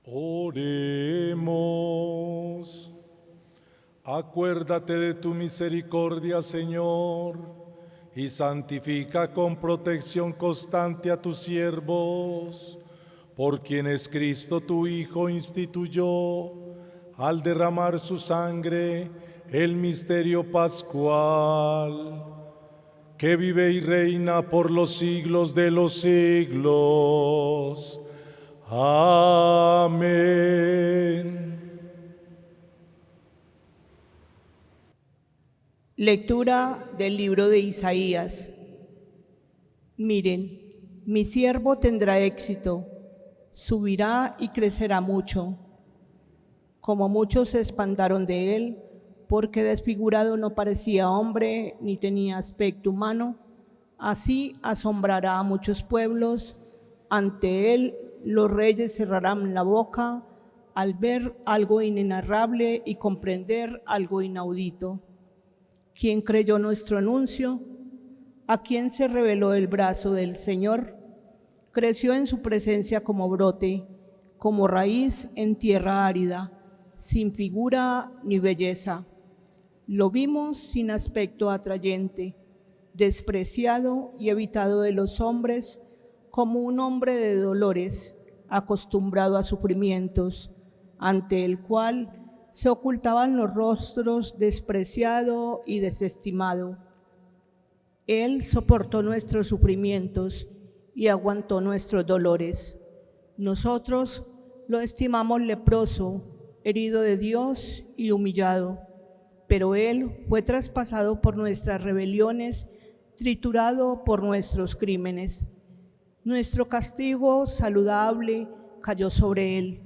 Oremos. Acuérdate de tu misericordia, Señor, y santifica con protección constante a tus siervos, por quienes Cristo tu Hijo instituyó, al derramar su sangre, el misterio pascual, que vive y reina por los siglos de los siglos. Amén. Lectura del libro de Isaías. Miren, mi siervo tendrá éxito, subirá y crecerá mucho. Como muchos se espantaron de él, porque desfigurado no parecía hombre ni tenía aspecto humano, así asombrará a muchos pueblos. Ante él los reyes cerrarán la boca al ver algo inenarrable y comprender algo inaudito. ¿Quién creyó nuestro anuncio? ¿A quién se reveló el brazo del Señor? Creció en su presencia como brote, como raíz en tierra árida, sin figura ni belleza. Lo vimos sin aspecto atrayente, despreciado y evitado de los hombres, como un hombre de dolores, acostumbrado a sufrimientos, ante el cual se ocultaban los rostros, despreciado y desestimado. Él soportó nuestros sufrimientos y aguantó nuestros dolores. Nosotros lo estimamos leproso, herido de Dios y humillado, pero Él fue traspasado por nuestras rebeliones, triturado por nuestros crímenes. Nuestro castigo saludable cayó sobre Él.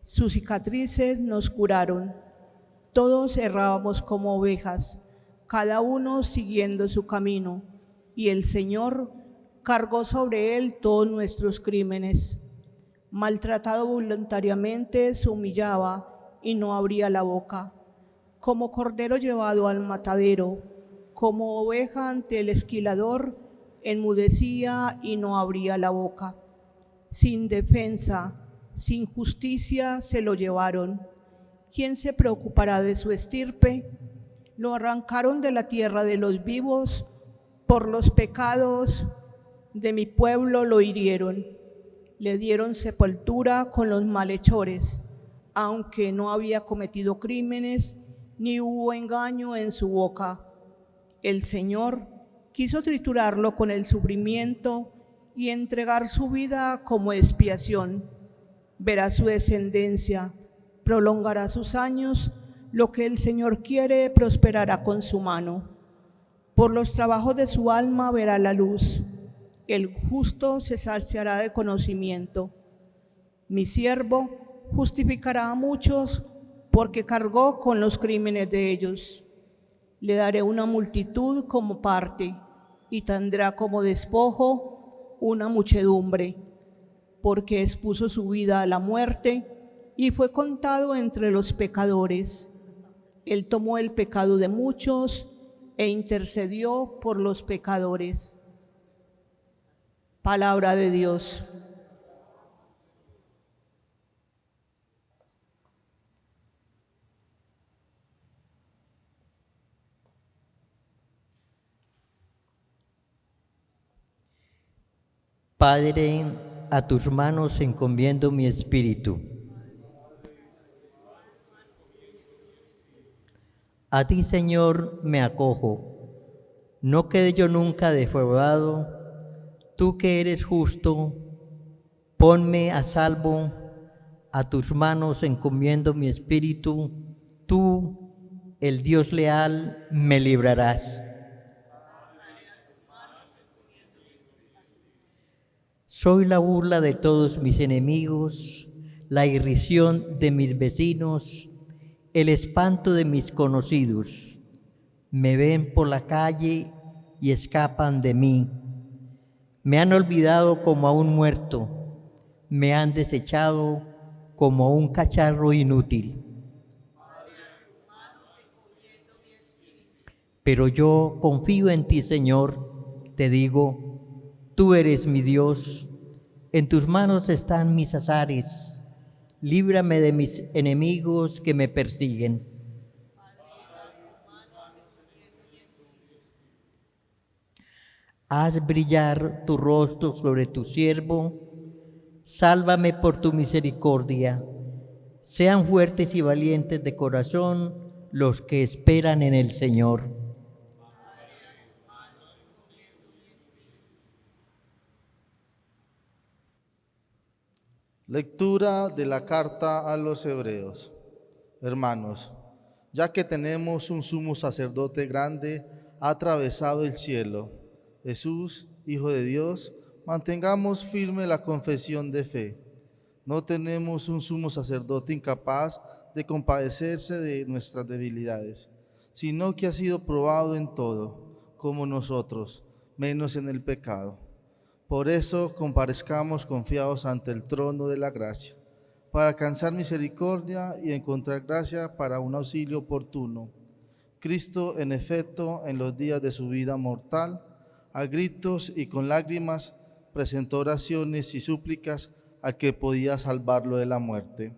Sus cicatrices nos curaron. Todos errábamos como ovejas, cada uno siguiendo su camino, y el Señor cargó sobre él todos nuestros crímenes. Maltratado voluntariamente, se humillaba y no abría la boca. Como cordero llevado al matadero, como oveja ante el esquilador, enmudecía y no abría la boca. Sin defensa, sin justicia se lo llevaron. ¿Quién se preocupará de su estirpe? Lo arrancaron de la tierra de los vivos, por los pecados de mi pueblo lo hirieron. Le dieron sepultura con los malhechores, aunque no había cometido crímenes, ni hubo engaño en su boca. El Señor quiso triturarlo con el sufrimiento y entregar su vida como expiación. Verá su descendencia, prolongará sus años, lo que el Señor quiere prosperará con su mano. Por los trabajos de su alma verá la luz, el justo se saciará de conocimiento. Mi siervo justificará a muchos, porque cargó con los crímenes de ellos. Le daré una multitud como parte, y tendrá como despojo una muchedumbre, porque expuso su vida a la muerte y fue contado entre los pecadores. Él tomó el pecado de muchos e intercedió por los pecadores. Palabra de Dios. Padre, a tus manos encomiendo mi espíritu. A ti, Señor, me acojo. No quede yo nunca defraudado. Tú que eres justo, ponme a salvo. A tus manos encomiendo mi espíritu. Tú, el Dios leal, me librarás. Soy la burla de todos mis enemigos, la irrisión de mis vecinos, el espanto de mis conocidos. Me ven por la calle y escapan de mí. Me han olvidado como a un muerto, me han desechado como un cacharro inútil. Pero yo confío en ti, Señor, te digo, tú eres mi Dios, en tus manos están mis azares. líbrame de mis enemigos que me persiguen. Haz brillar tu rostro sobre tu siervo, sálvame por tu misericordia. Sean fuertes y valientes de corazón los que esperan en el Señor. Lectura de la carta a los Hebreos. Hermanos, ya que tenemos un sumo sacerdote grande, ha atravesado el cielo, Jesús, Hijo de Dios, mantengamos firme la confesión de fe. No tenemos un sumo sacerdote incapaz de compadecerse de nuestras debilidades, sino que ha sido probado en todo, como nosotros, menos en el pecado. Por eso comparezcamos confiados ante el trono de la gracia, para alcanzar misericordia y encontrar gracia para un auxilio oportuno. Cristo, en efecto, en los días de su vida mortal, a gritos y con lágrimas, presentó oraciones y súplicas al que podía salvarlo de la muerte.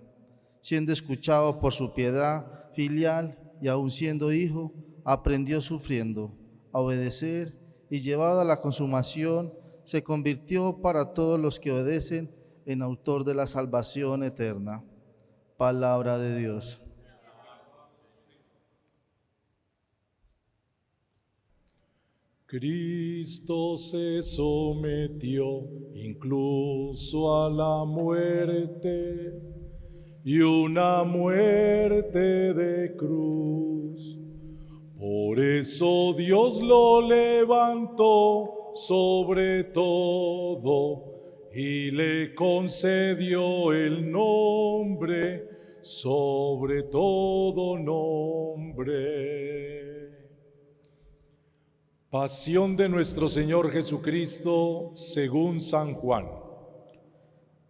Siendo escuchado por su piedad filial y aun siendo hijo, aprendió sufriendo a obedecer y llevado a la consumación, se convirtió para todos los que obedecen en autor de la salvación eterna. Palabra de Dios. Cristo se sometió incluso a la muerte, y una muerte de cruz. Por eso Dios lo levantó sobre todo y le concedió el nombre sobre todo nombre. Pasión de nuestro Señor Jesucristo según San Juan.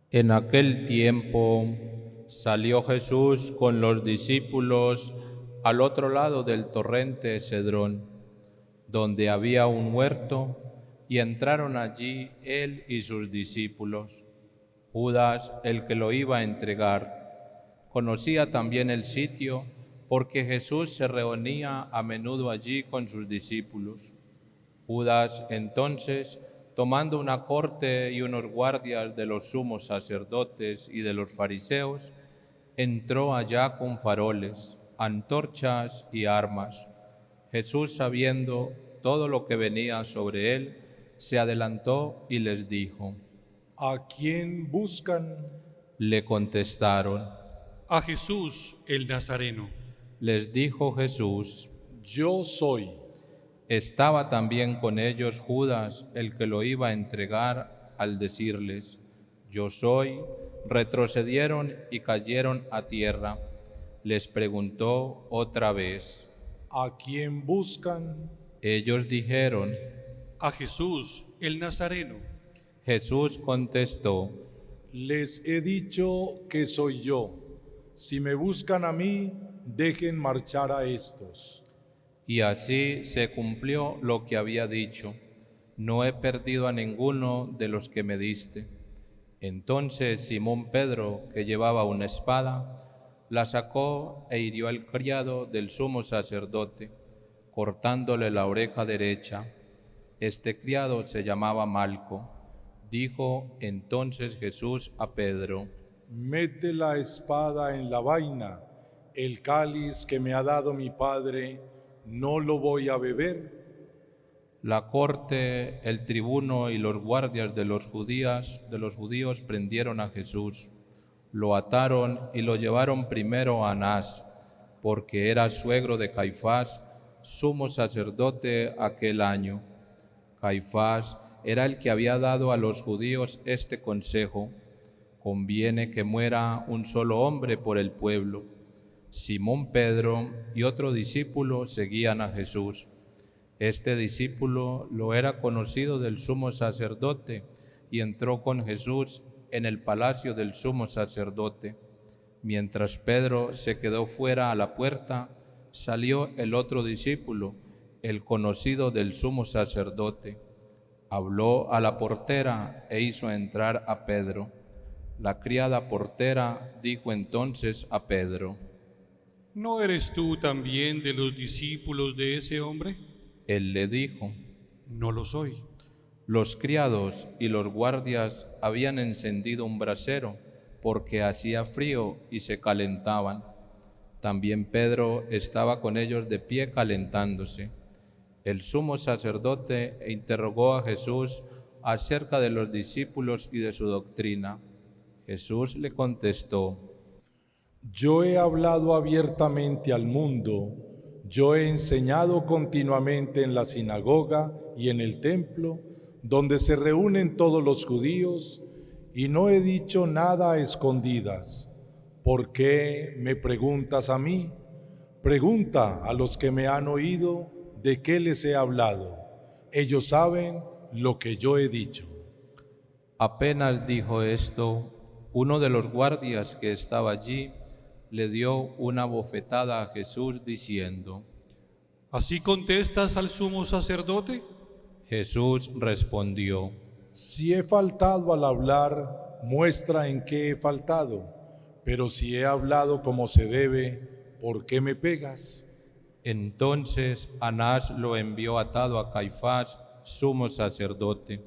En aquel tiempo salió Jesús con los discípulos al otro lado del torrente Cedrón, donde había un huerto, y entraron allí él y sus discípulos. Judas, el que lo iba a entregar, conocía también el sitio, porque Jesús se reunía a menudo allí con sus discípulos. Judas, entonces, tomando una corte y unos guardias de los sumos sacerdotes y de los fariseos, entró allá con faroles, antorchas y armas. Jesús, sabiendo todo lo que venía sobre él, se adelantó y les dijo: ¿A quién buscan? Le contestaron. A Jesús el Nazareno. Les dijo Jesús: Yo soy. Estaba también con ellos Judas, el que lo iba a entregar. Al decirles: Yo soy, retrocedieron y cayeron a tierra. Les preguntó otra vez: ¿A quién buscan? Ellos dijeron: A Jesús el Nazareno. Jesús contestó: Les he dicho que soy yo. Si me buscan a mí, dejen marchar a estos. Y así se cumplió lo que había dicho: No he perdido a ninguno de los que me diste. Entonces Simón Pedro, que llevaba una espada, la sacó e hirió al criado del sumo sacerdote, cortándole la oreja derecha. Este criado se llamaba Malco. Dijo entonces Jesús a Pedro: Mete la espada en la vaina. El cáliz que me ha dado mi Padre, ¿no lo voy a beber? La corte, el tribuno y los guardias de los judíos prendieron a Jesús. Lo ataron y lo llevaron primero a Anás, porque era suegro de Caifás, sumo sacerdote aquel año. Caifás era el que había dado a los judíos este consejo: conviene que muera un solo hombre por el pueblo. Simón Pedro y otro discípulo seguían a Jesús. Este discípulo lo era conocido del sumo sacerdote y entró con Jesús en el palacio del sumo sacerdote. Mientras Pedro se quedó fuera a la puerta, salió el otro discípulo, el conocido del sumo sacerdote. Habló a la portera e hizo entrar a Pedro. La criada portera dijo entonces a Pedro. ¿No eres tú también de los discípulos de ese hombre? Él le dijo. No lo soy. Los criados y los guardias habían encendido un brasero porque hacía frío y se calentaban. También Pedro estaba con ellos de pie calentándose. El sumo sacerdote interrogó a Jesús acerca de los discípulos y de su doctrina. Jesús le contestó. Yo he hablado abiertamente al mundo, yo he enseñado continuamente en la sinagoga y en el templo, donde se reúnen todos los judíos, y no he dicho nada a escondidas. ¿Por qué me preguntas a mí? Pregunta a los que me han oído de qué les he hablado. Ellos saben lo que yo he dicho. Apenas dijo esto, uno de los guardias que estaba allí le dio una bofetada a Jesús diciendo. ¿Así contestas al sumo sacerdote? Jesús respondió. Si he faltado al hablar, muestra en qué he faltado. Pero si he hablado como se debe, ¿por qué me pegas? Entonces Anás lo envió atado a Caifás, sumo sacerdote.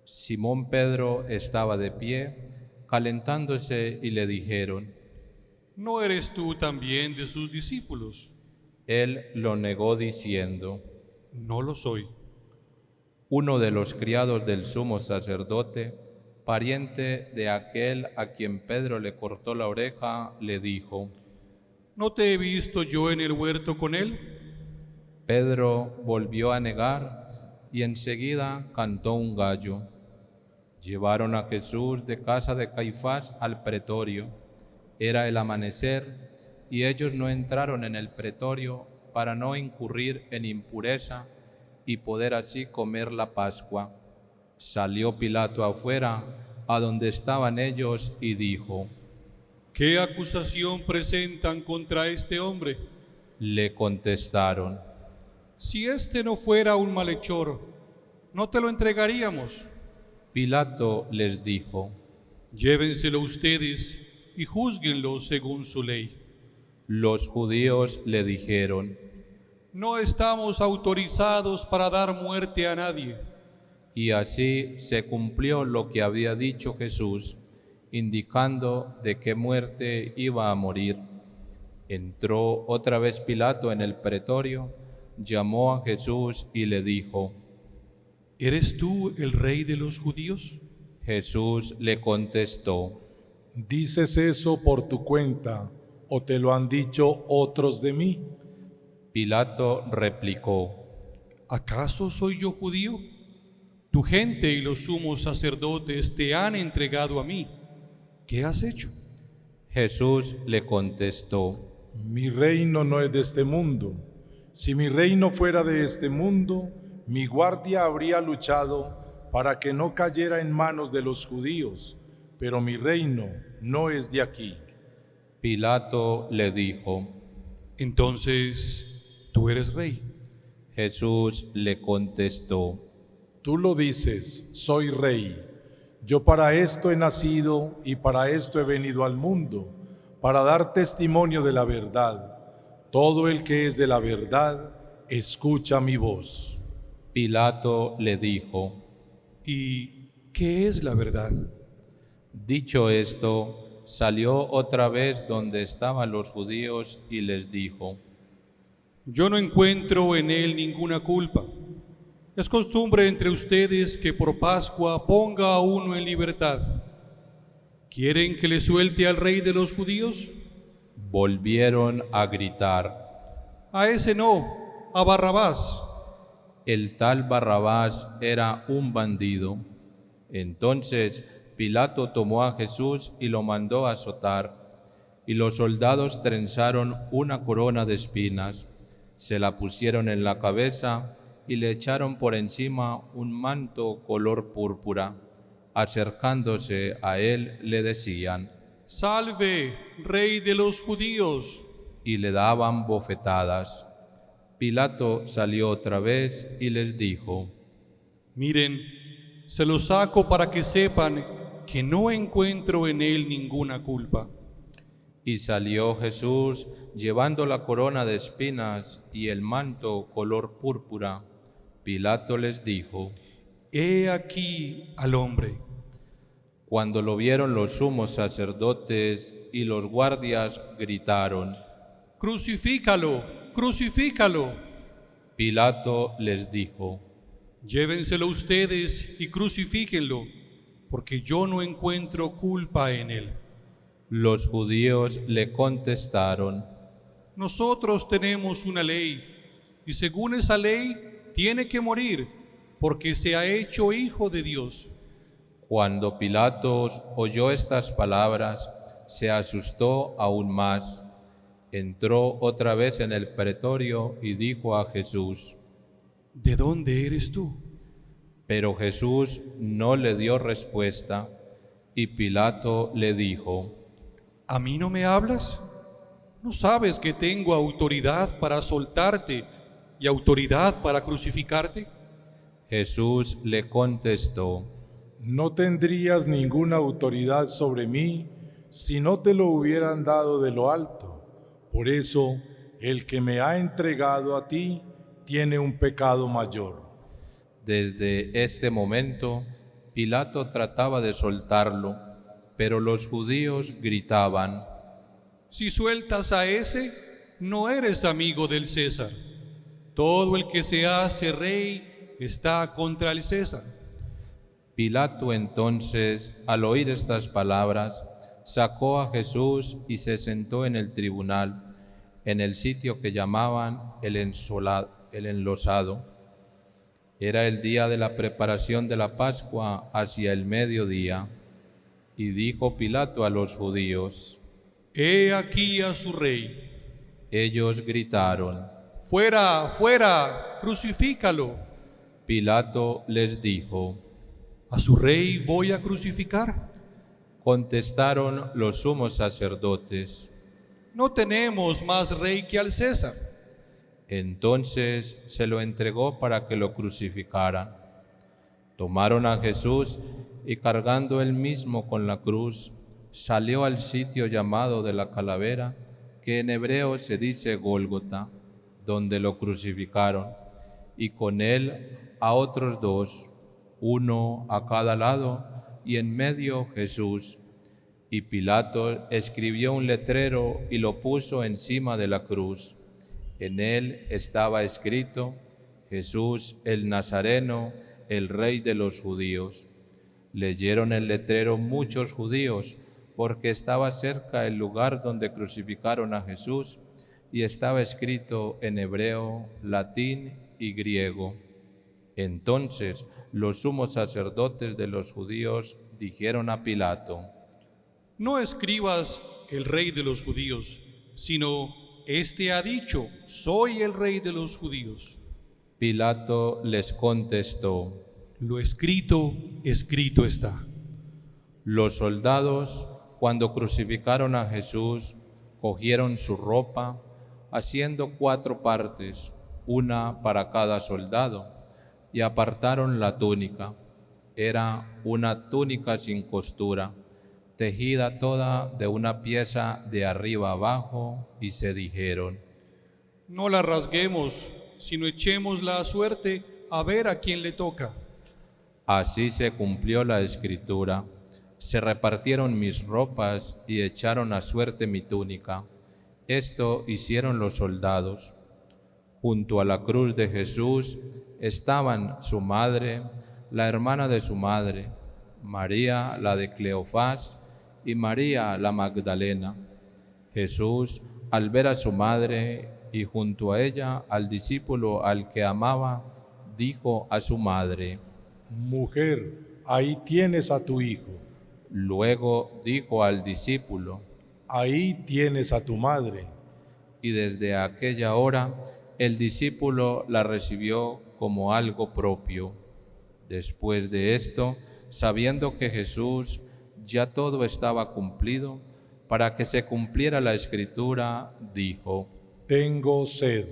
Simón Pedro estaba de pie, calentándose, y le dijeron. ¿No eres tú también de sus discípulos? Él lo negó diciendo. No lo soy. Uno de los criados del sumo sacerdote, pariente de aquel a quien Pedro le cortó la oreja, le dijo. ¿No te he visto yo en el huerto con él? Pedro volvió a negar y enseguida cantó un gallo. Llevaron a Jesús de casa de Caifás al pretorio. Era el amanecer y ellos no entraron en el pretorio para no incurrir en impureza y poder así comer la Pascua. Salió Pilato afuera, a donde estaban ellos, y dijo. ¿Qué acusación presentan contra este hombre? Le contestaron. Si este no fuera un malhechor, no te lo entregaríamos. Pilato les dijo. Llévenselo ustedes y júzguenlo según su ley. Los judíos le dijeron. No estamos autorizados para dar muerte a nadie. Y así se cumplió lo que había dicho Jesús, indicando de qué muerte iba a morir. Entró otra vez Pilato en el pretorio, llamó a Jesús y le dijo. ¿Eres tú el rey de los judíos? Jesús le contestó. ¿Dices eso por tu cuenta o te lo han dicho otros de mí? Pilato replicó. ¿Acaso soy yo judío? Tu gente y los sumos sacerdotes te han entregado a mí. ¿Qué has hecho? Jesús le contestó. Mi reino no es de este mundo. Si mi reino fuera de este mundo, mi guardia habría luchado para que no cayera en manos de los judíos, pero mi reino no es de aquí. Pilato le dijo. Entonces, ¿tú eres rey? Jesús le contestó. Tú lo dices, soy rey. Yo para esto he nacido y para esto he venido al mundo, para dar testimonio de la verdad. Todo el que es de la verdad, escucha mi voz. Pilato le dijo. ¿Y qué es la verdad? Dicho esto, salió otra vez donde estaban los judíos y les dijo. Yo no encuentro en él ninguna culpa. Es costumbre entre ustedes que por Pascua ponga a uno en libertad. ¿Quieren que le suelte al rey de los judíos? Volvieron a gritar. A ese no, a Barrabás. El tal Barrabás era un bandido. Entonces Pilato tomó a Jesús y lo mandó a azotar, y los soldados trenzaron una corona de espinas, se la pusieron en la cabeza y le echaron por encima un manto color púrpura. Acercándose a él le decían, «Salve, Rey de los judíos», y le daban bofetadas. Pilato salió otra vez y les dijo, «Miren, se los saco para que sepan que no encuentro en él ninguna culpa. Y salió Jesús llevando la corona de espinas y el manto color púrpura. Pilato les dijo: He aquí al hombre. Cuando lo vieron los sumos sacerdotes y los guardias, gritaron: ¡Crucifícalo! ¡Crucifícalo! Pilato les dijo: Llévenselo ustedes y crucifíquenlo, porque yo no encuentro culpa en él. Los judíos le contestaron: Nosotros tenemos una ley, y según esa ley tiene que morir, porque se ha hecho hijo de Dios. Cuando Pilato oyó estas palabras, se asustó aún más. Entró otra vez en el pretorio y dijo a Jesús: ¿De dónde eres tú? Pero Jesús no le dio respuesta, y Pilato le dijo: ¿A mí no me hablas? ¿No sabes que tengo autoridad para soltarte y autoridad para crucificarte? Jesús le contestó: No tendrías ninguna autoridad sobre mí si no te lo hubieran dado de lo alto. Por eso, el que me ha entregado a ti tiene un pecado mayor. Desde este momento, Pilato trataba de soltarlo, pero los judíos gritaban: Si sueltas a ese, no eres amigo del César. Todo el que se hace rey está contra el César. Pilato entonces, al oír estas palabras, sacó a Jesús y se sentó en el tribunal, en el sitio que llamaban el Enlosado. Era el día de la preparación de la Pascua, hacia el mediodía. Y dijo Pilato a los judíos: He aquí a su rey. Ellos gritaron: ¡Fuera, fuera! ¡Crucifícalo! Pilato les dijo: ¿A su rey voy a crucificar? Contestaron los sumos sacerdotes: No tenemos más rey que al César. Entonces se lo entregó para que lo crucificaran. Tomaron a Jesús y, cargando él mismo con la cruz, salió al sitio llamado de la Calavera, que en hebreo se dice Gólgota, donde lo crucificaron, y con él a otros dos, uno a cada lado, y en medio Jesús. Y Pilato escribió un letrero y lo puso encima de la cruz. En él estaba escrito: Jesús el Nazareno, el Rey de los judíos. Leyeron el letrero muchos judíos, porque estaba cerca el lugar donde crucificaron a Jesús, y estaba escrito en hebreo, latín y griego. Entonces los sumos sacerdotes de los judíos dijeron a Pilato: No escribas el rey de los judíos, sino este ha dicho: soy el rey de los judíos. Pilato les contestó: Lo escrito, escrito está. Los soldados, cuando crucificaron a Jesús, cogieron su ropa, haciendo 4 partes, una para cada soldado, y apartaron la túnica. Era una túnica sin costura, tejida toda de una pieza de arriba abajo, y se dijeron: No la rasguemos, sino echémosla a suerte a ver a quién le toca. Así se cumplió la escritura: se repartieron mis ropas y echaron a suerte mi túnica. Esto hicieron los soldados. Junto a la cruz de Jesús estaban su madre, la hermana de su madre, María la de Cleofás y María la Magdalena. Jesús, al ver a su madre y junto a ella al discípulo al que amaba, dijo a su madre: Mujer, ahí tienes a tu hijo. Luego dijo al discípulo: Ahí tienes a tu madre. Y desde aquella hora el discípulo la recibió como algo propio. Después de esto, sabiendo que Jesús ya todo estaba cumplido, para que se cumpliera la escritura, dijo: Tengo sed.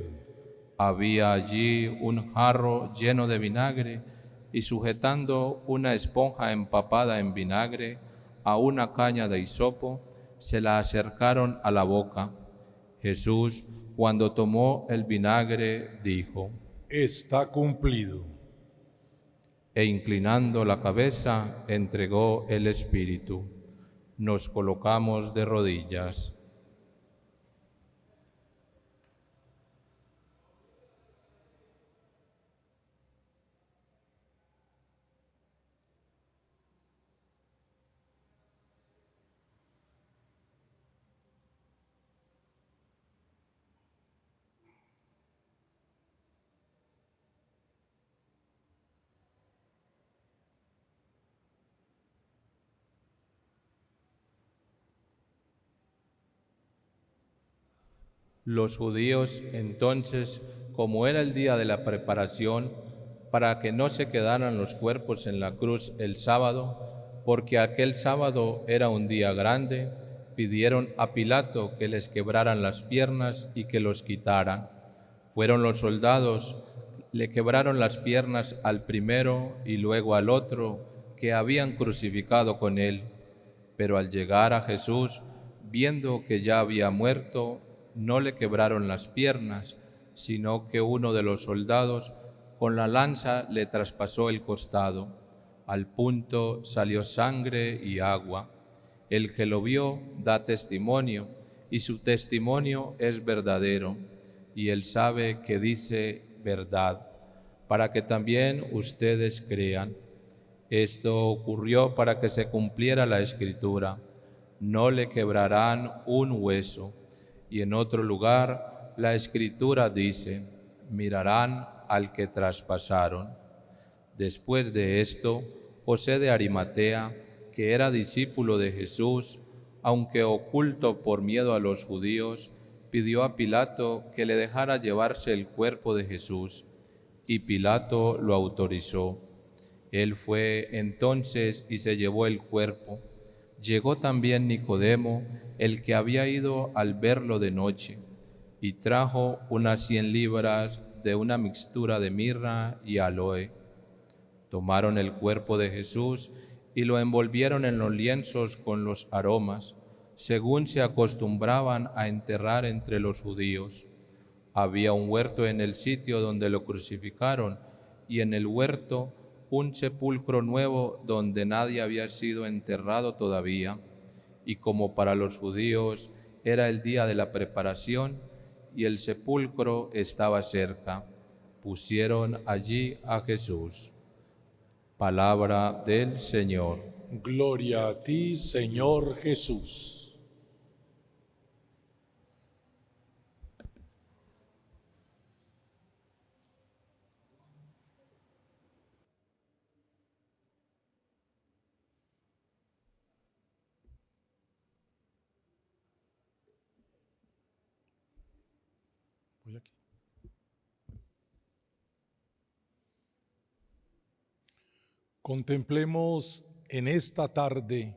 Había allí un jarro lleno de vinagre, y sujetando una esponja empapada en vinagre a una caña de hisopo, se la acercaron a la boca. Jesús, cuando tomó el vinagre, dijo: Está cumplido. E inclinando la cabeza, entregó el Espíritu. Nos colocamos de rodillas. Los judíos entonces, como era el día de la preparación, para que no se quedaran los cuerpos en la cruz el sábado, porque aquel sábado era un día grande, pidieron a Pilato que les quebraran las piernas y que los quitaran. Fueron los soldados, le quebraron las piernas al primero y luego al otro que habían crucificado con él. Pero al llegar a Jesús, viendo que ya había muerto, no le quebraron las piernas, sino que uno de los soldados con la lanza le traspasó el costado. Al punto salió sangre y agua. El que lo vio da testimonio, y su testimonio es verdadero, y él sabe que dice verdad, para que también ustedes crean. Esto ocurrió para que se cumpliera la Escritura: no le quebrarán un hueso. Y en otro lugar, la Escritura dice: mirarán al que traspasaron. Después de esto, José de Arimatea, que era discípulo de Jesús, aunque oculto por miedo a los judíos, pidió a Pilato que le dejara llevarse el cuerpo de Jesús, y Pilato lo autorizó. Él fue entonces y se llevó el cuerpo. Llegó también Nicodemo, el que había ido al verlo de noche, y trajo unas 100 libras de una mixtura de mirra y aloe. Tomaron el cuerpo de Jesús y lo envolvieron en los lienzos con los aromas, según se acostumbraban a enterrar entre los judíos. Había un huerto en el sitio donde lo crucificaron, y en el huerto un sepulcro nuevo donde nadie había sido enterrado todavía. Y como para los judíos era el día de la preparación y el sepulcro estaba cerca, pusieron allí a Jesús. Palabra del Señor. Gloria a ti, Señor Jesús. Voy aquí. Contemplemos en esta tarde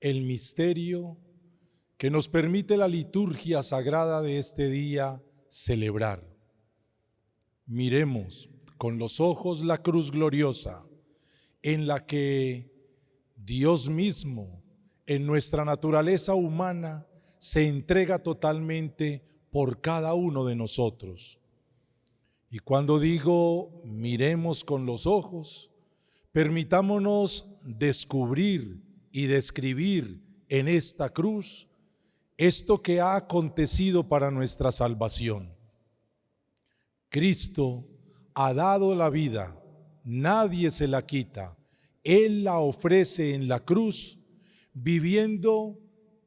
el misterio que nos permite la liturgia sagrada de este día celebrar. Miremos con los ojos la cruz gloriosa en la que Dios mismo, en nuestra naturaleza humana, se entrega totalmente por cada uno de nosotros. Y cuando digo miremos con los ojos, permitámonos descubrir y describir en esta cruz esto que ha acontecido para nuestra salvación. Cristo ha dado la vida, nadie se la quita. Él la ofrece en la cruz, viviendo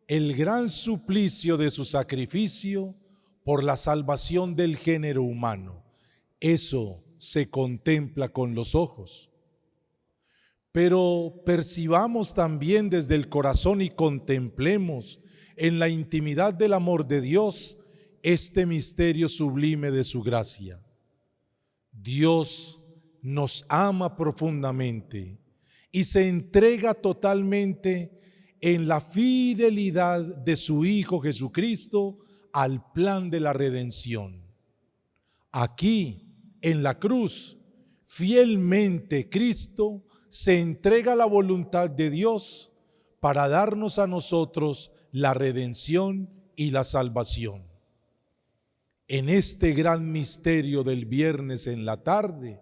el gran suplicio de su sacrificio por la salvación del género humano. Eso se contempla con los ojos. Pero percibamos también desde el corazón y contemplemos en la intimidad del amor de Dios este misterio sublime de su gracia. Dios nos ama profundamente y se entrega totalmente en la fidelidad de su Hijo Jesucristo al plan de la redención. Aquí, en la cruz, fielmente Cristo se entrega a la voluntad de Dios para darnos a nosotros la redención y la salvación. En este gran misterio del viernes en la tarde,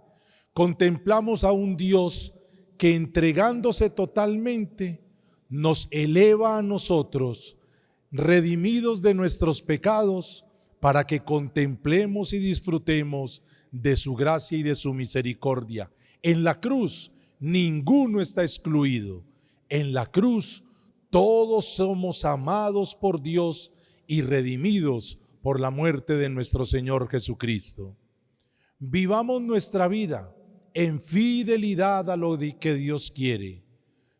contemplamos a un Dios que, entregándose totalmente, nos eleva a nosotros, redimidos de nuestros pecados, para que contemplemos y disfrutemos de su gracia y de su misericordia. En la cruz ninguno está excluido. En la cruz todos somos amados por Dios y redimidos por la muerte de nuestro Señor Jesucristo. Vivamos nuestra vida en fidelidad a lo que Dios quiere.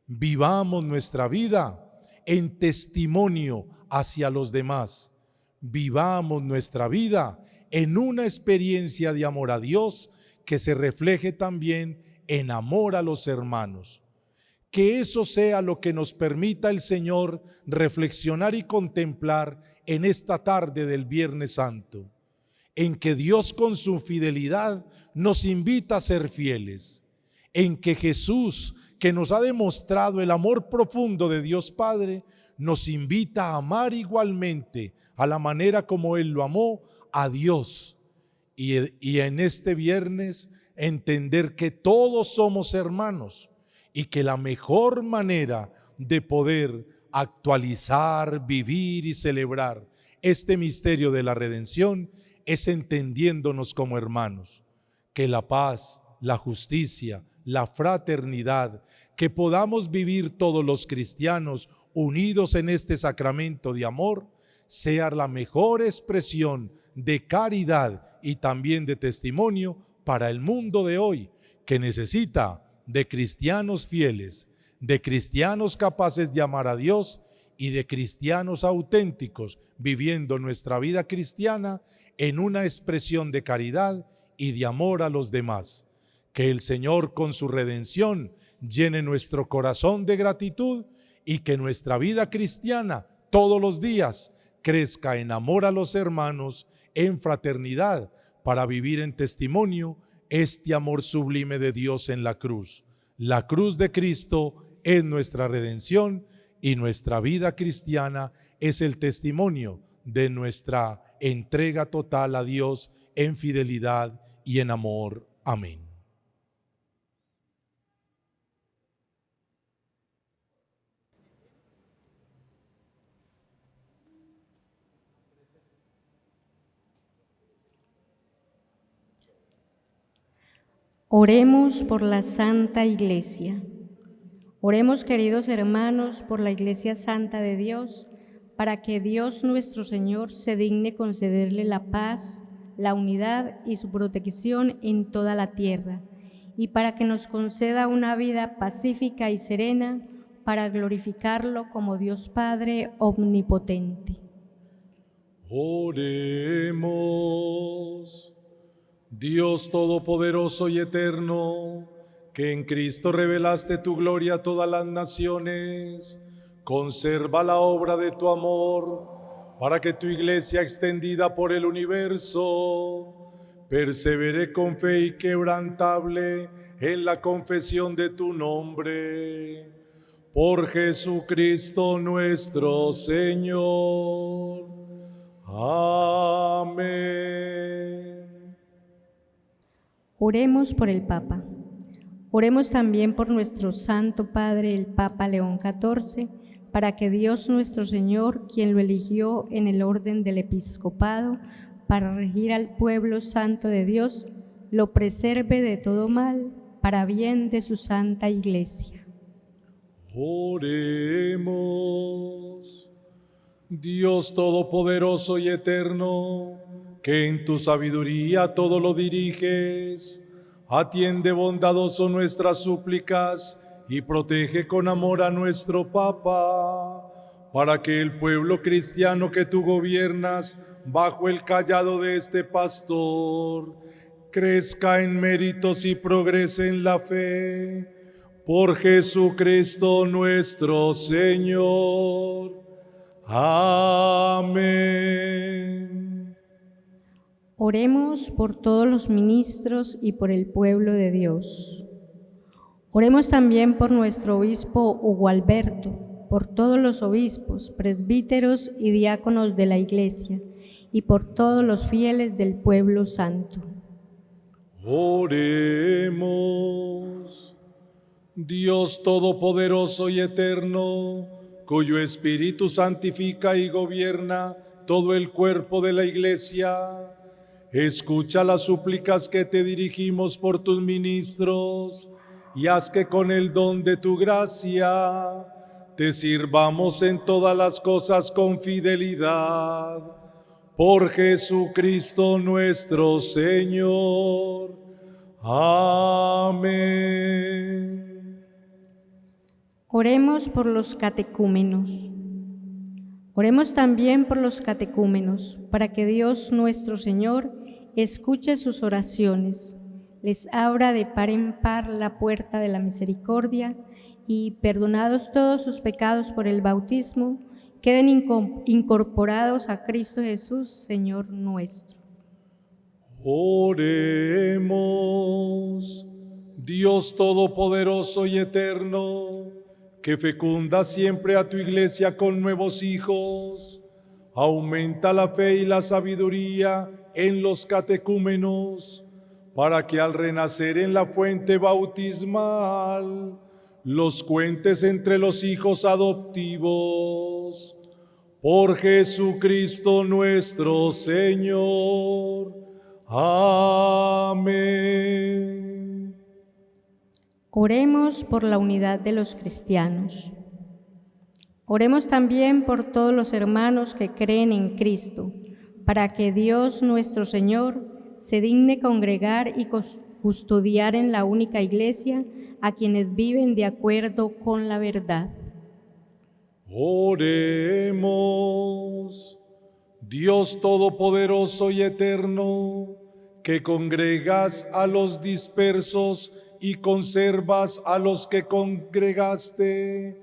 Vivamos nuestra vida en testimonio hacia los demás. Vivamos nuestra vida en una experiencia de amor a Dios que se refleje también en amor a los hermanos. Que eso sea lo que nos permita el Señor reflexionar y contemplar en esta tarde del Viernes Santo, en que Dios con su fidelidad nos invita a ser fieles, en que Jesús, que nos ha demostrado el amor profundo de Dios Padre, nos invita a amar igualmente a la manera como Él lo amó a Dios. Y en este viernes entender que todos somos hermanos y que la mejor manera de poder actualizar, vivir y celebrar este misterio de la redención es entendiéndonos como hermanos. Que la paz, la justicia, la fraternidad, que podamos vivir todos los cristianos unidos en este sacramento de amor, sea la mejor expresión de caridad y también de testimonio para el mundo de hoy, que necesita de cristianos fieles, de cristianos capaces de amar a Dios y de cristianos auténticos viviendo nuestra vida cristiana en una expresión de caridad y de amor a los demás. Que el Señor con su redención llene nuestro corazón de gratitud y que nuestra vida cristiana todos los días crezca en amor a los hermanos, en fraternidad, para vivir en testimonio este amor sublime de Dios en la cruz. La cruz de Cristo es nuestra redención y nuestra vida cristiana es el testimonio de nuestra entrega total a Dios en fidelidad y en amor. Amén. Oremos por la Santa Iglesia. Oremos, queridos hermanos, por la Iglesia Santa de Dios, para que Dios nuestro Señor se digne concederle la paz, la unidad y su protección en toda la tierra, y para que nos conceda una vida pacífica y serena para glorificarlo como Dios Padre omnipotente. Oremos. Dios todopoderoso y eterno, que en Cristo revelaste tu gloria a todas las naciones, conserva la obra de tu amor, para que tu iglesia extendida por el universo persevere con fe y quebrantable en la confesión de tu nombre. Por Jesucristo nuestro Señor. Amén. Oremos por el Papa. Oremos también por nuestro Santo Padre, el Papa León XIV, para que Dios nuestro Señor, quien lo eligió en el orden del episcopado para regir al pueblo santo de Dios, lo preserve de todo mal, para bien de su Santa Iglesia. Oremos. Dios todopoderoso y eterno, que en tu sabiduría todo lo diriges, atiende bondadoso nuestras súplicas y protege con amor a nuestro Papa, para que el pueblo cristiano que tú gobiernas bajo el cayado de este pastor crezca en méritos y progrese en la fe. Por Jesucristo nuestro Señor. Amén. Oremos por todos los ministros y por el pueblo de Dios. Oremos también por nuestro obispo Hugo Alberto, por todos los obispos, presbíteros y diáconos de la Iglesia, y por todos los fieles del pueblo santo. Oremos. Dios Todopoderoso y Eterno, cuyo Espíritu santifica y gobierna todo el cuerpo de la Iglesia, escucha las súplicas que te dirigimos por tus ministros y haz que con el don de tu gracia te sirvamos en todas las cosas con fidelidad. Por Jesucristo nuestro Señor. Amén. Oremos por los catecúmenos. Oremos también por los catecúmenos, para que Dios nuestro Señor escuche sus oraciones, les abra de par en par la puerta de la misericordia y, perdonados todos sus pecados por el bautismo, queden incorporados a Cristo Jesús, Señor nuestro. Oremos. Dios Todopoderoso y Eterno, que fecunda siempre a tu Iglesia con nuevos hijos, aumenta la fe y la sabiduría en los catecúmenos, para que al renacer en la fuente bautismal, los cuentes entre los hijos adoptivos. Por Jesucristo nuestro Señor. Amén. Oremos por la unidad de los cristianos. Oremos también por todos los hermanos que creen en Cristo, para que Dios nuestro Señor se digne congregar y custodiar en la única Iglesia a quienes viven de acuerdo con la verdad. Oremos. Dios Todopoderoso y Eterno, que congregas a los dispersos y conservas a los que congregaste,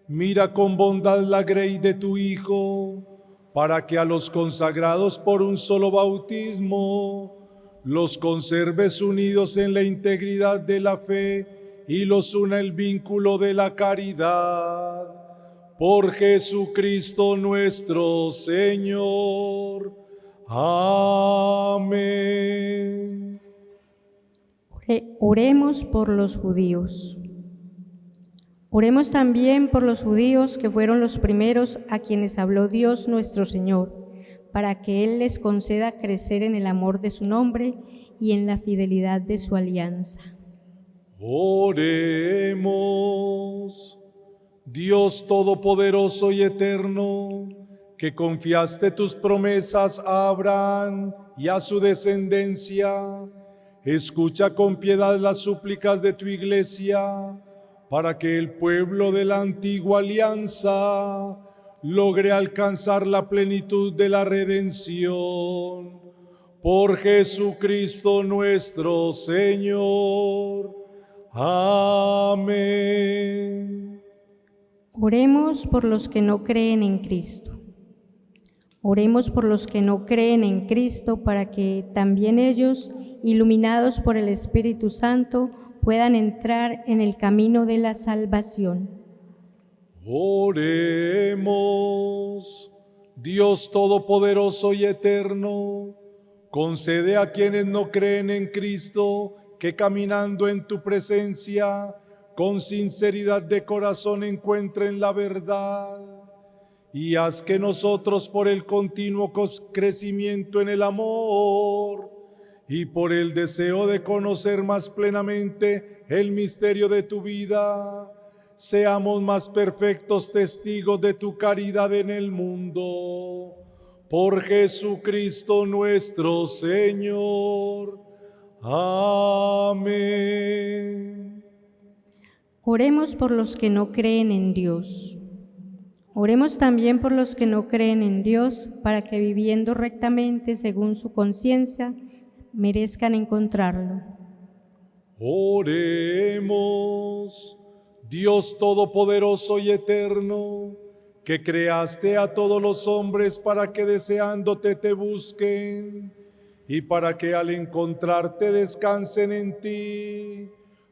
mira con bondad la grey de tu Hijo, para que a los consagrados por un solo bautismo los conserves unidos en la integridad de la fe y los una el vínculo de la caridad. Por Jesucristo nuestro Señor. Amén. Oremos por los judíos. Oremos también por los judíos que fueron los primeros a quienes habló Dios nuestro Señor, para que Él les conceda crecer en el amor de su nombre y en la fidelidad de su alianza. Oremos. Dios Todopoderoso y Eterno, que confiaste tus promesas a Abraham y a su descendencia, escucha con piedad las súplicas de tu Iglesia, para que el pueblo de la antigua alianza logre alcanzar la plenitud de la redención. Por Jesucristo nuestro Señor. Amén. Oremos por los que no creen en Cristo. Oremos por los que no creen en Cristo, para que también ellos, iluminados por el Espíritu Santo, puedan entrar en el camino de la salvación. Oremos. Dios Todopoderoso y Eterno, concede a quienes no creen en Cristo que caminando en tu presencia, con sinceridad de corazón encuentren la verdad, y haz que nosotros, por el continuo crecimiento en el amor y por el deseo de conocer más plenamente el misterio de tu vida, seamos más perfectos testigos de tu caridad en el mundo. Por Jesucristo nuestro Señor. Amén. Oremos por los que no creen en Dios. Oremos también por los que no creen en Dios, para que viviendo rectamente según su conciencia, merezcan encontrarlo. Oremos. Dios Todopoderoso y Eterno, que creaste a todos los hombres para que deseándote te busquen, y para que al encontrarte descansen en ti.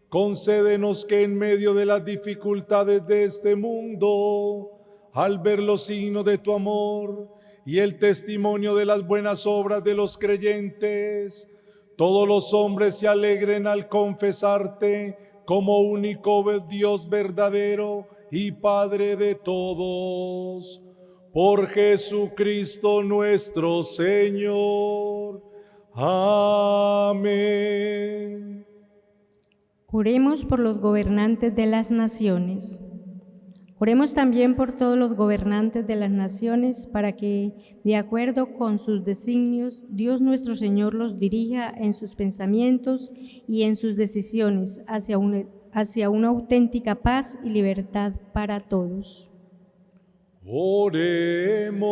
Concédenos que en medio de las dificultades de este mundo, al ver los signos de tu amor y el testimonio de las buenas obras de los creyentes, todos los hombres se alegren al confesarte como único Dios verdadero y Padre de todos. Por Jesucristo nuestro Señor. Amén. Oremos por los gobernantes de las naciones. Oremos también por todos los gobernantes de las naciones, para que, de acuerdo con sus designios, Dios nuestro Señor los dirija en sus pensamientos y en sus decisiones hacia una auténtica paz y libertad para todos. Oremos.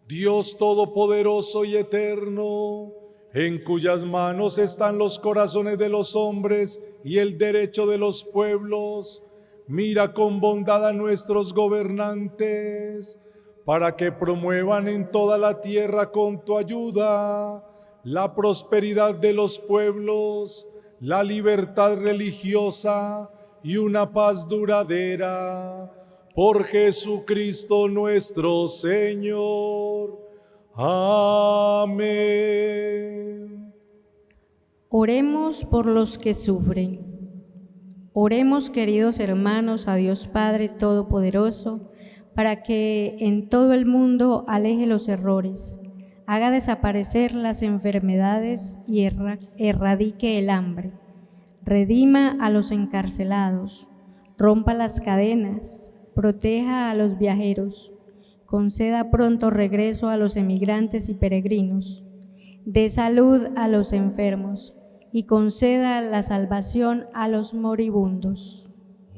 Dios Todopoderoso y Eterno, en cuyas manos están los corazones de los hombres y el derecho de los pueblos, mira con bondad a nuestros gobernantes, para que promuevan en toda la tierra con tu ayuda la prosperidad de los pueblos, la libertad religiosa y una paz duradera. Por Jesucristo nuestro Señor. Amén. Oremos por los que sufren. Oremos, queridos hermanos, a Dios Padre Todopoderoso, para que en todo el mundo aleje los errores, haga desaparecer las enfermedades y erradique el hambre, redima a los encarcelados, rompa las cadenas, proteja a los viajeros, conceda pronto regreso a los emigrantes y peregrinos, dé salud a los enfermos y conceda la salvación a los moribundos.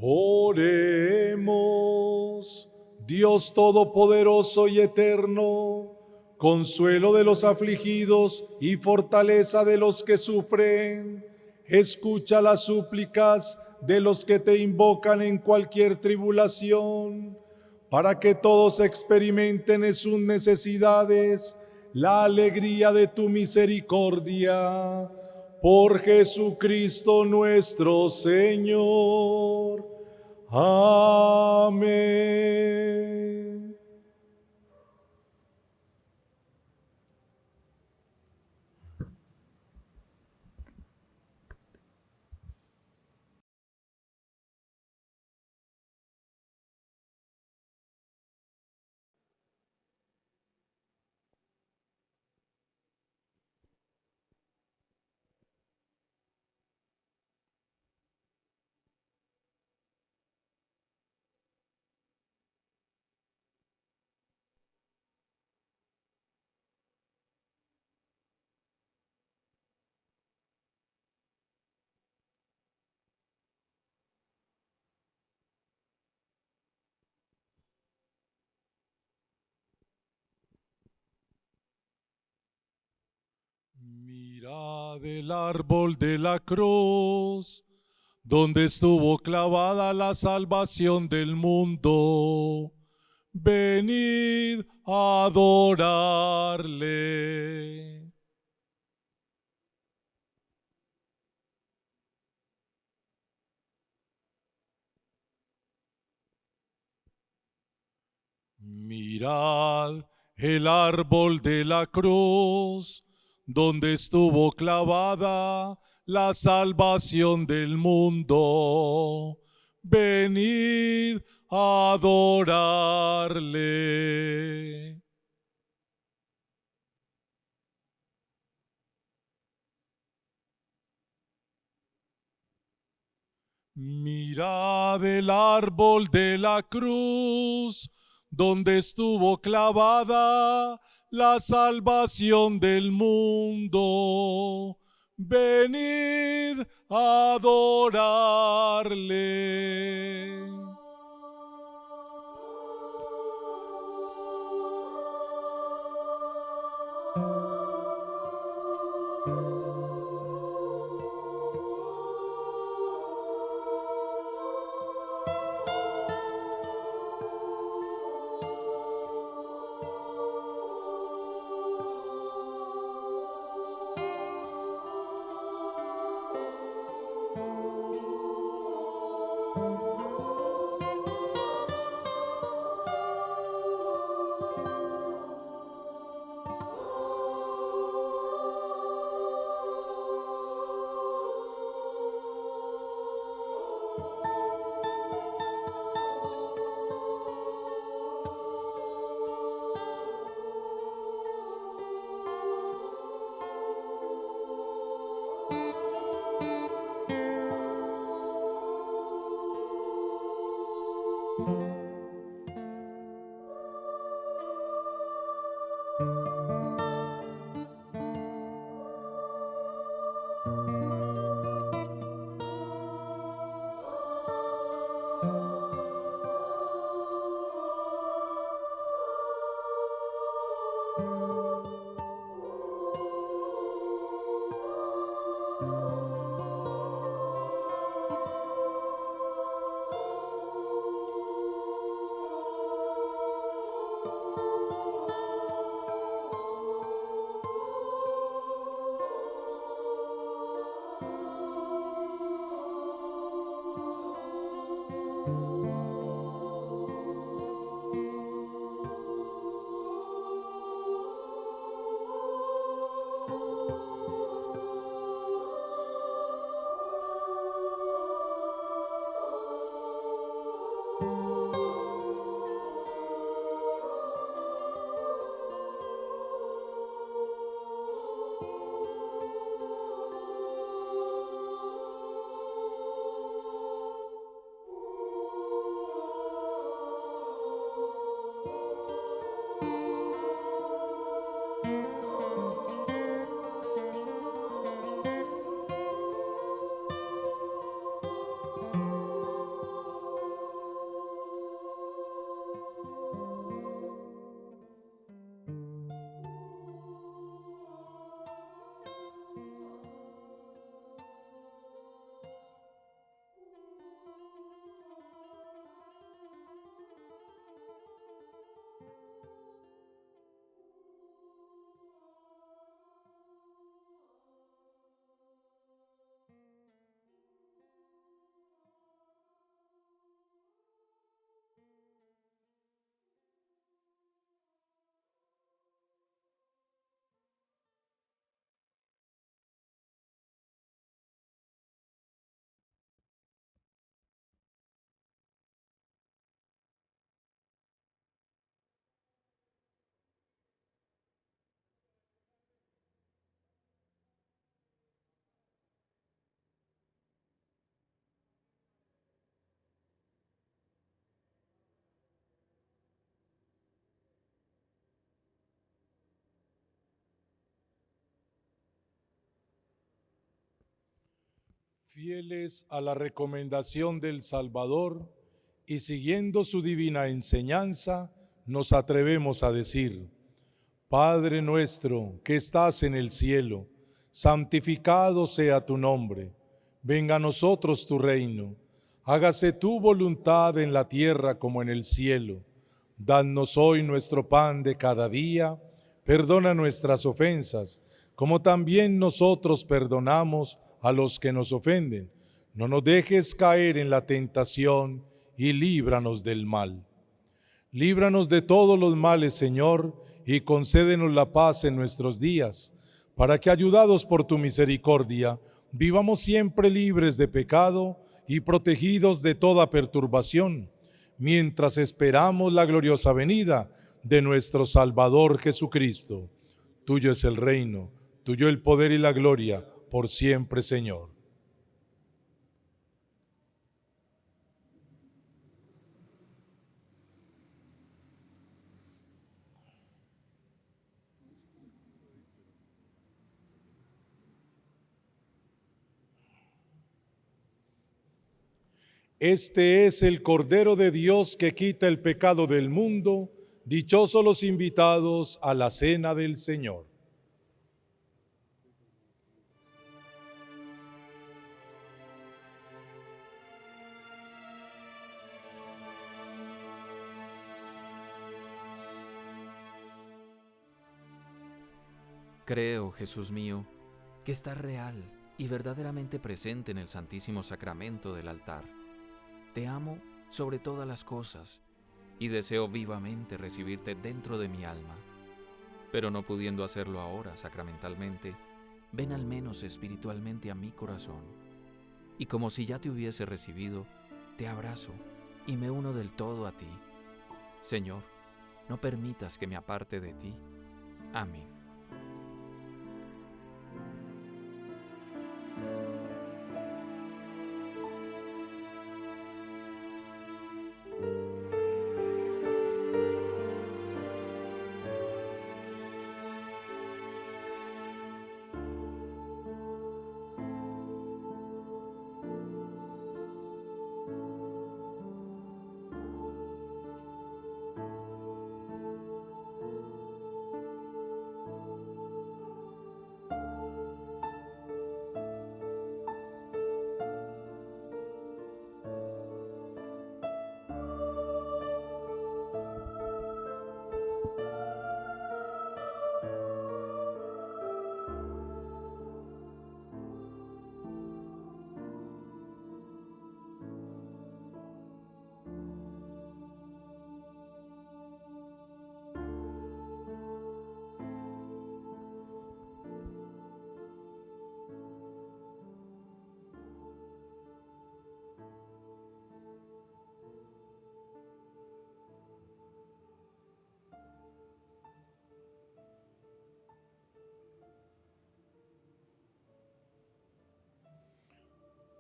Oremos. Dios Todopoderoso y Eterno, consuelo de los afligidos y fortaleza de los que sufren, escucha las súplicas de los que te invocan en cualquier tribulación, para que todos experimenten en sus necesidades la alegría de tu misericordia. Por Jesucristo nuestro Señor. Amén. Mirad el árbol de la cruz, donde estuvo clavada la salvación del mundo. Venid a adorarle. Mirad el árbol de la cruz, donde estuvo clavada la salvación del mundo. Venid a adorarle. Mirad el árbol de la cruz, donde estuvo clavada la salvación del mundo. Venid a adorarle. Fieles a la recomendación del Salvador y siguiendo su divina enseñanza, nos atrevemos a decir: Padre nuestro que estás en el cielo, santificado sea tu nombre. Venga a nosotros tu reino. Hágase tu voluntad en la tierra como en el cielo. Danos hoy nuestro pan de cada día. Perdona nuestras ofensas, como también nosotros perdonamos a los que nos ofenden. No nos dejes caer en la tentación y líbranos del mal. Líbranos de todos los males, Señor, y concédenos la paz en nuestros días, para que, ayudados por tu misericordia, vivamos siempre libres de pecado y protegidos de toda perturbación, mientras esperamos la gloriosa venida de nuestro Salvador Jesucristo. Tuyo es el reino, tuyo el poder y la gloria, por siempre, Señor. Este es el Cordero de Dios que quita el pecado del mundo. Dichosos los invitados a la cena del Señor. Creo, Jesús mío, que estás real y verdaderamente presente en el Santísimo Sacramento del altar. te amo sobre todas las cosas y deseo vivamente recibirte dentro de mi alma. Pero no pudiendo hacerlo ahora sacramentalmente, ven al menos espiritualmente a mi corazón. Y como si ya te hubiese recibido, te abrazo y me uno del todo a ti. Señor, no permitas que me aparte de ti. Amén.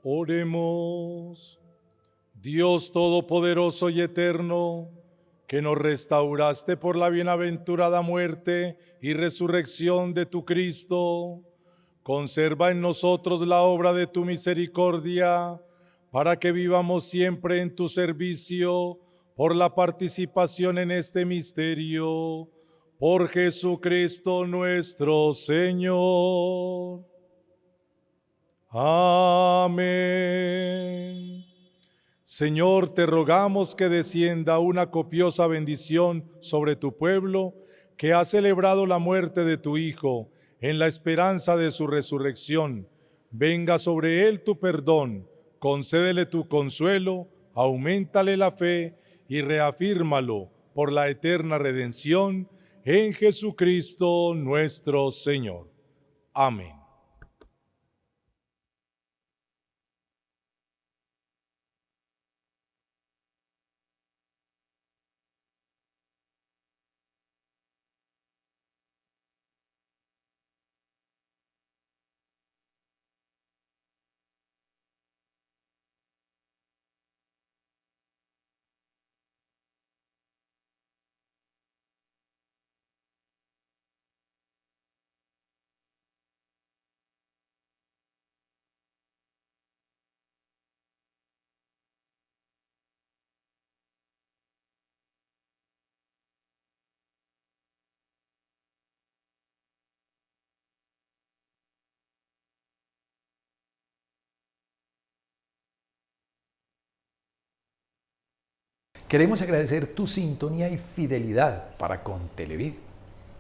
Oremos. Dios Todopoderoso y Eterno, que nos restauraste por la bienaventurada muerte y resurrección de tu Cristo, conserva en nosotros la obra de tu misericordia, para que vivamos siempre en tu servicio por la participación en este misterio. Por Jesucristo nuestro Señor. Amén. Señor, te rogamos que descienda una copiosa bendición sobre tu pueblo, que ha celebrado la muerte de tu Hijo en la esperanza de su resurrección. Venga sobre él tu perdón, concédele tu consuelo, auméntale la fe y reafírmalo por la eterna redención en Jesucristo nuestro Señor. Amén. Queremos agradecer tu sintonía y fidelidad para con Televid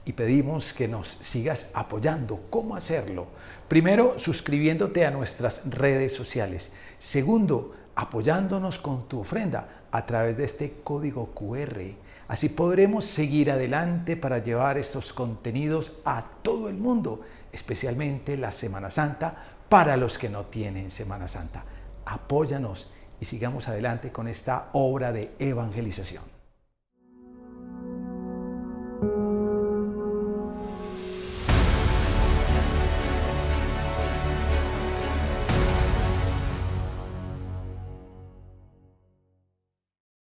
y pedimos que nos sigas apoyando. ¿Cómo hacerlo? Primero, suscribiéndote a nuestras redes sociales. Segundo, apoyándonos con tu ofrenda a través de este código QR. Así podremos seguir adelante para llevar estos contenidos a todo el mundo, especialmente la Semana Santa, para los que no tienen Semana Santa. Apóyanos y sigamos adelante con esta obra de evangelización.